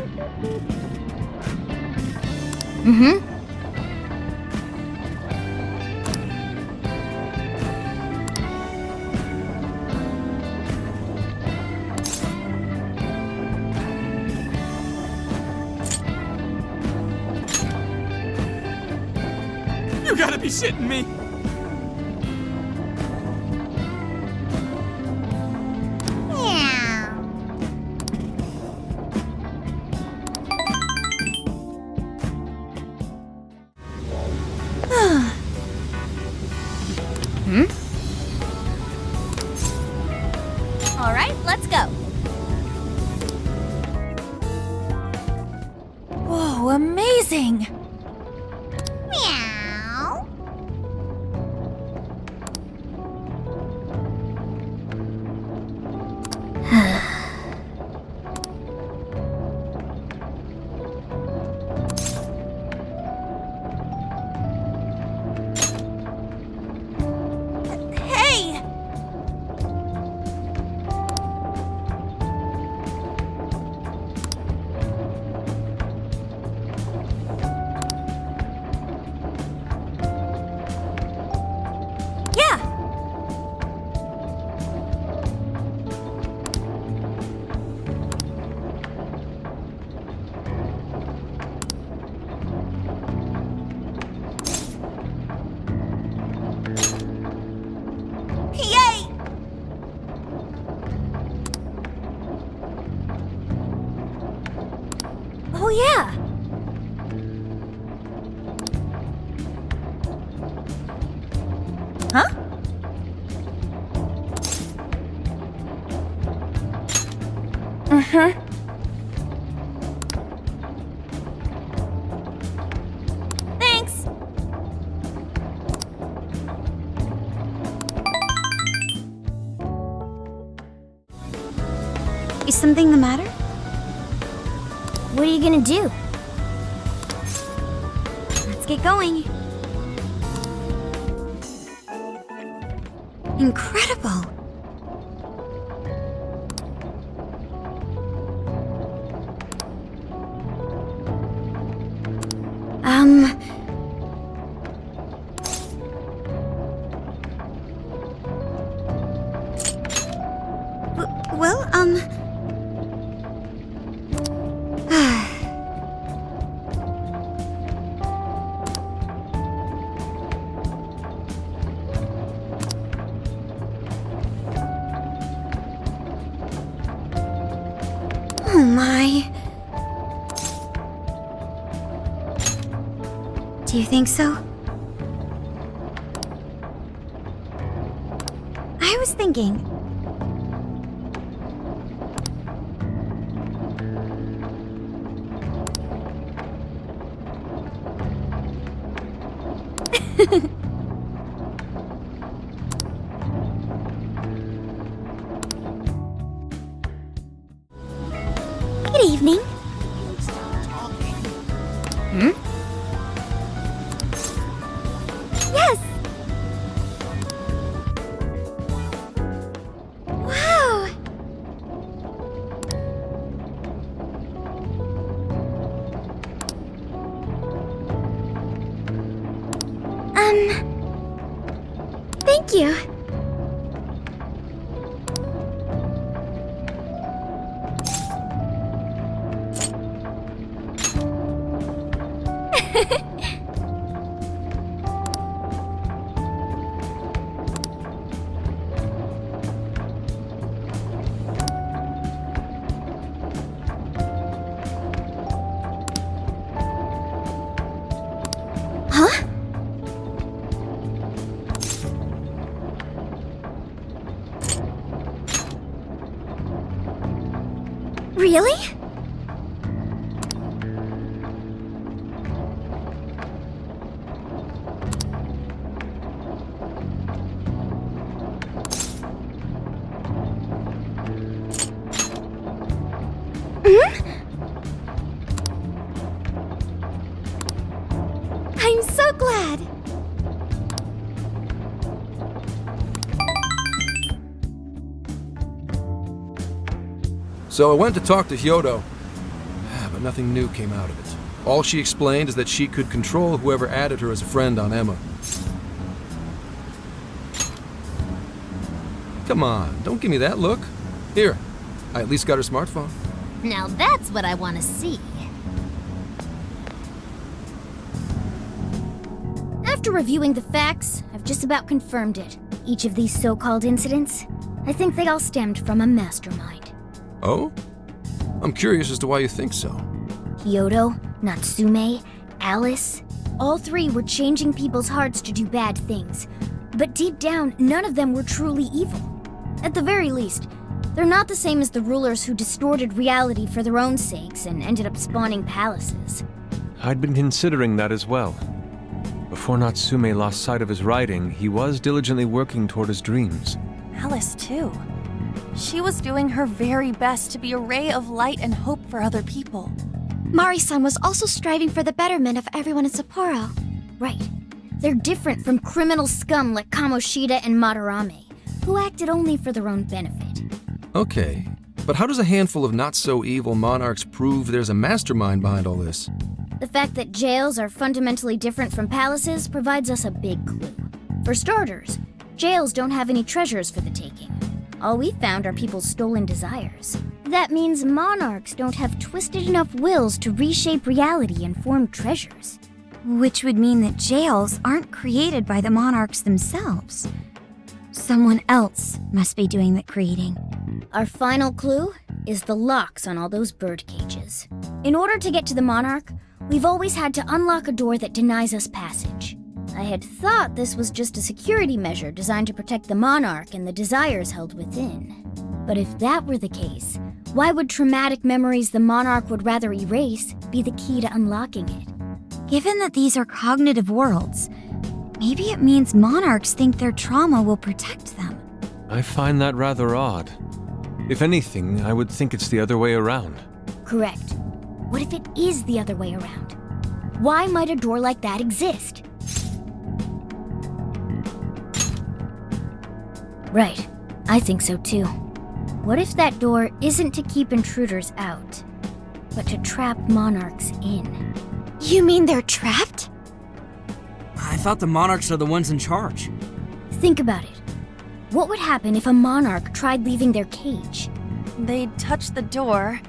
you gotta be shitting me. All right, let's go. Whoa, amazing! Meow. Hey! yeah. Huh? Thanks. Is something the matter? What are you gonna do? Let's get going. Incredible. Well, oh my. Do you think so? I was thinking. Good evening. Yes. Wow. Thank you. Huh? Really? I'm so glad. So I went to talk to Hyodo, but nothing new came out of it. All she explained is that she could control whoever added her as a friend on Emma. Come on, don't give me that look. Here, I at least got her smartphone. Now that's what I want to see. After reviewing the facts, I've just about confirmed it. Each of these so-called incidents, I think they all stemmed from a mastermind. Oh? I'm curious as to why you think so. Hyodo, Natsume, Alice, all three were changing people's hearts to do bad things. But deep down, none of them were truly evil. At the very least, they're not the same as the rulers who distorted reality for their own sakes and ended up spawning palaces. I'd been considering that as well. Before Natsume lost sight of his writing, he was diligently working toward his dreams. Alice, too. She was doing her very best to be a ray of light and hope for other people. Mari-san was also striving for the betterment of everyone in Sapporo. Right. They're different from criminal scum like Kamoshida and Madarame, who acted only for their own benefit. Okay, but how does a handful of not-so-evil monarchs prove there's a mastermind behind all this? The fact that jails are fundamentally different from palaces provides us a big clue. For starters, jails don't have any treasures for the taking. All we found are people's stolen desires. That means monarchs don't have twisted enough wills to reshape reality and form treasures. Which would mean that jails aren't created by the monarchs themselves. Someone else must be doing the creating. Our final clue is the locks on all those bird cages. In order to get to the Monarch, we've always had to unlock a door that denies us passage. I had thought this was just a security measure designed to protect the Monarch and the desires held within. But if that were the case, why would traumatic memories the Monarch would rather erase be the key to unlocking it? Given that these are cognitive worlds, maybe it means monarchs think their trauma will protect them. I find that rather odd. If anything, I would think it's the other way around. Correct. What if it is the other way around? Why might a door like that exist? Right. I think so too. What if that door isn't to keep intruders out, but to trap monarchs in? You mean they're trapped? I thought the monarchs are the ones in charge. Think about it. What would happen if a monarch tried leaving their cage? They'd touch the door,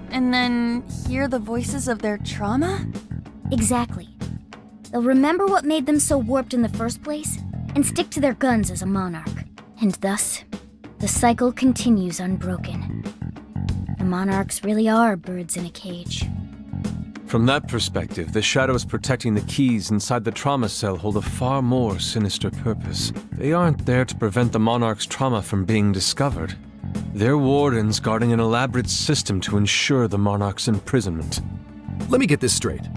and then hear the voices of their trauma? Exactly. They'll remember what made them so warped in the first place, and stick to their guns as a monarch. And thus, the cycle continues unbroken. The monarchs really are birds in a cage. From that perspective, the shadows protecting the keys inside the trauma cell hold a far more sinister purpose. They aren't there to prevent the monarch's trauma from being discovered. They're wardens guarding an elaborate system to ensure the monarch's imprisonment. Let me get this straight.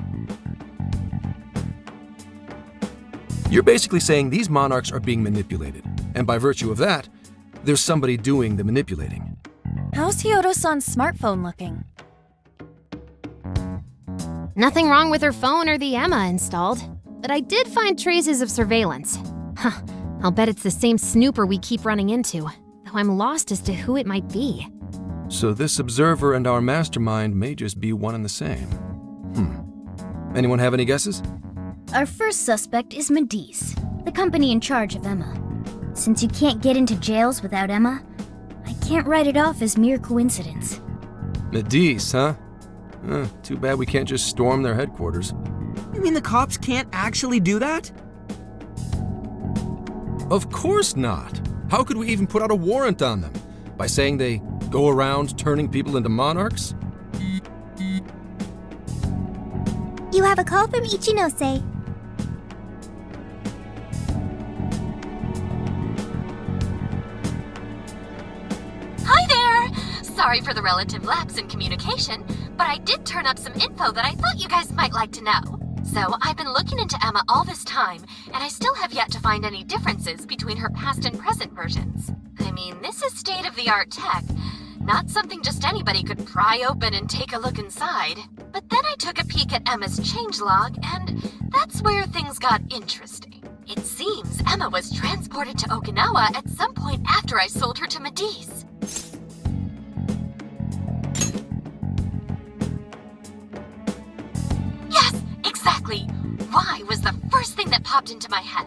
You're basically saying these monarchs are being manipulated, and by virtue of that, there's somebody doing the manipulating. How's Hyodo-san's smartphone looking? Nothing wrong with her phone or the Emma installed, but I did find traces of surveillance. Huh, I'll bet it's the same snooper we keep running into, though I'm lost as to who it might be. So this observer and our mastermind may just be one and the same. Anyone have any guesses? Our first suspect is Medice, the company in charge of Emma. Since you can't get into jails without Emma, I can't write it off as mere coincidence. Medice, huh? Too bad we can't just storm their headquarters. You mean the cops can't actually do that? Of course not. How could we even put out a warrant on them? By saying they go around turning people into monarchs? You have a call from Ichinose. Hi there! Sorry for the relative lapse in communication, but I did turn up some info that I thought you guys might like to know. So I've been looking into Emma all this time, and I still have yet to find any differences between her past and present versions. I mean, this is state-of-the-art tech, not something just anybody could pry open and take a look inside. But then I took a peek at Emma's changelog, and that's where things got interesting. It seems Emma was transported to Okinawa at some point after I sold her to Medice. Yes, exactly. Why was the first thing that popped into my head.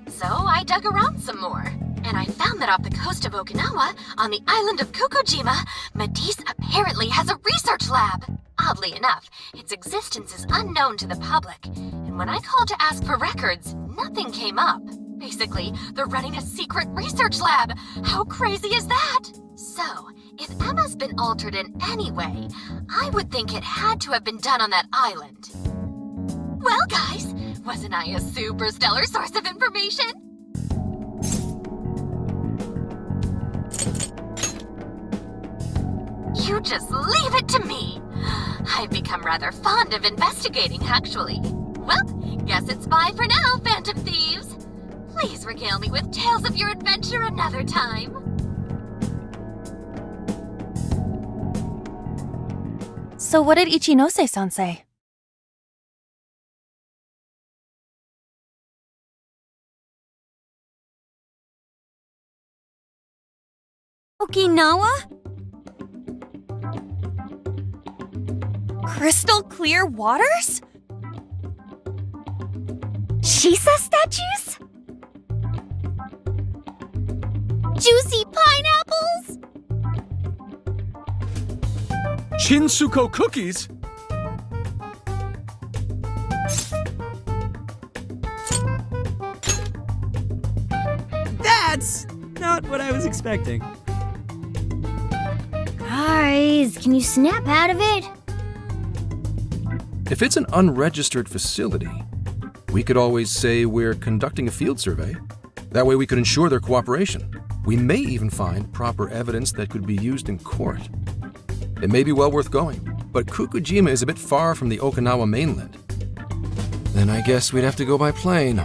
So I dug around some more, and I found that off the coast of Okinawa, on the island of Kokojima, Medice apparently has a research lab. Oddly enough, its existence is unknown to the public, and when I called to ask for records, nothing came up. Basically, they're running a secret research lab. How crazy is that? So, if Emma's been altered in any way, I would think it had to have been done on that island. Well, guys, wasn't I a super stellar source of information? You just leave it to me. I've become rather fond of investigating, actually. Well, guess it's bye for now, Phantom Thieves. Please regale me with tales of your adventure another time. So what did Ichinose-san say? Okinawa? Crystal clear waters? Shisa statues? Juicy pineapples? Shinsuko cookies? That's not what I was expecting. Guys, can you snap out of it? If it's an unregistered facility, we could always say we're conducting a field survey. That way we could ensure their cooperation. We may even find proper evidence that could be used in court. It may be well worth going, but Kokujima is a bit far from the Okinawa mainland. Then I guess we'd have to go by plane.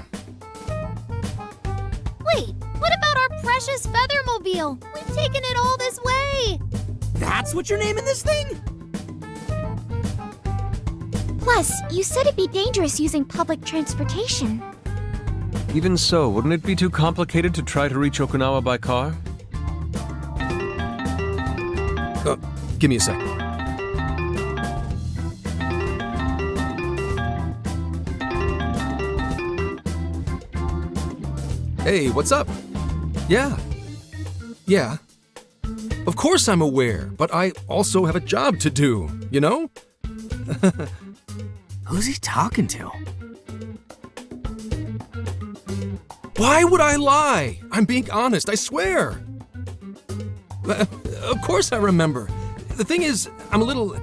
Wait, what about our precious Feathermobile? We've taken it all this way! That's what you're naming this thing? Plus, you said it'd be dangerous using public transportation. Even so, wouldn't it be too complicated to try to reach Okinawa by car? Give me a sec. Hey, what's up? Yeah. Of course I'm aware, but I also have a job to do, you know? Who's he talking to? Why would I lie? I'm being honest, I swear. Of course I remember. The thing is, I'm a little...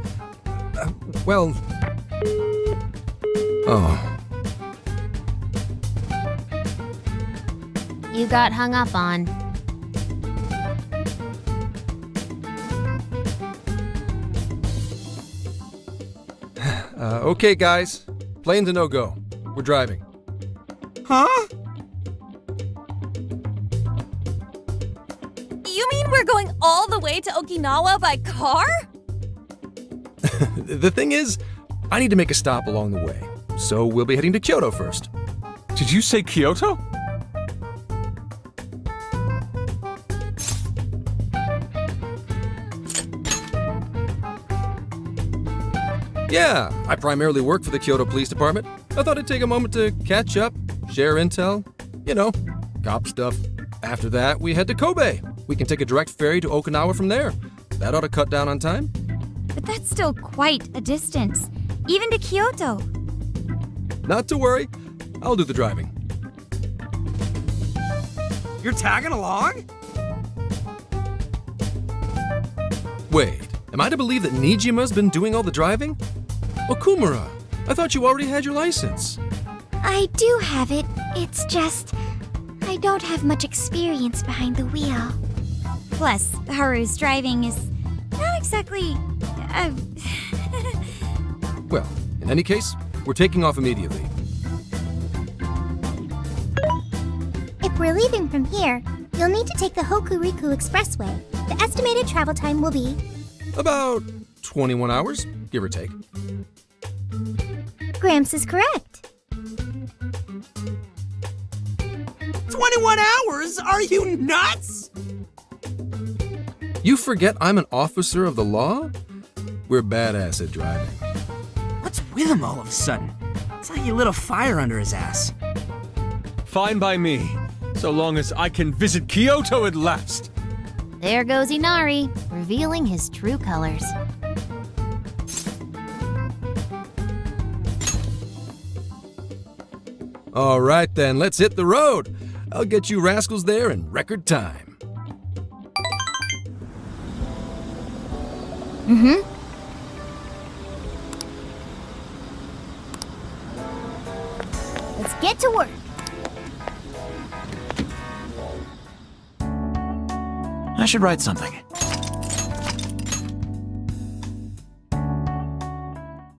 well... Oh. You got hung up on. Okay, guys. Plane's a no-go. We're driving. Huh? You mean we're going all the way to Okinawa by car? The thing is, I need to make a stop along the way. So we'll be heading to Kyoto first. Did you say Kyoto? Yeah, I primarily work for the Kyoto Police Department. I thought I'd take a moment to catch up, share intel, you know, cop stuff. After that, we head to Kobe. We can take a direct ferry to Okinawa from there. That ought to cut down on time. But that's still quite a distance, even to Kyoto. Not to worry, I'll do the driving. You're tagging along? Wait, am I to believe that Nijima's been doing all the driving? Okumura, I thought you already had your license. I do have it. It's just... I don't have much experience behind the wheel. Plus, Haru's driving is not exactly... Well, in any case, we're taking off immediately. If we're leaving from here, you'll need to take the Hokuriku Expressway. The estimated travel time will be... About 21 hours, give or take. Gramps is correct. 21 hours? Are you nuts? You forget I'm an officer of the law? We're badass at driving. What's with him all of a sudden? It's like you lit a fire under his ass. Fine by me, so long as I can visit Kyoto at last. There goes Inari, revealing his true colors. All right then, let's hit the road. I'll get you rascals there in record time. Let's get to work. I should write something.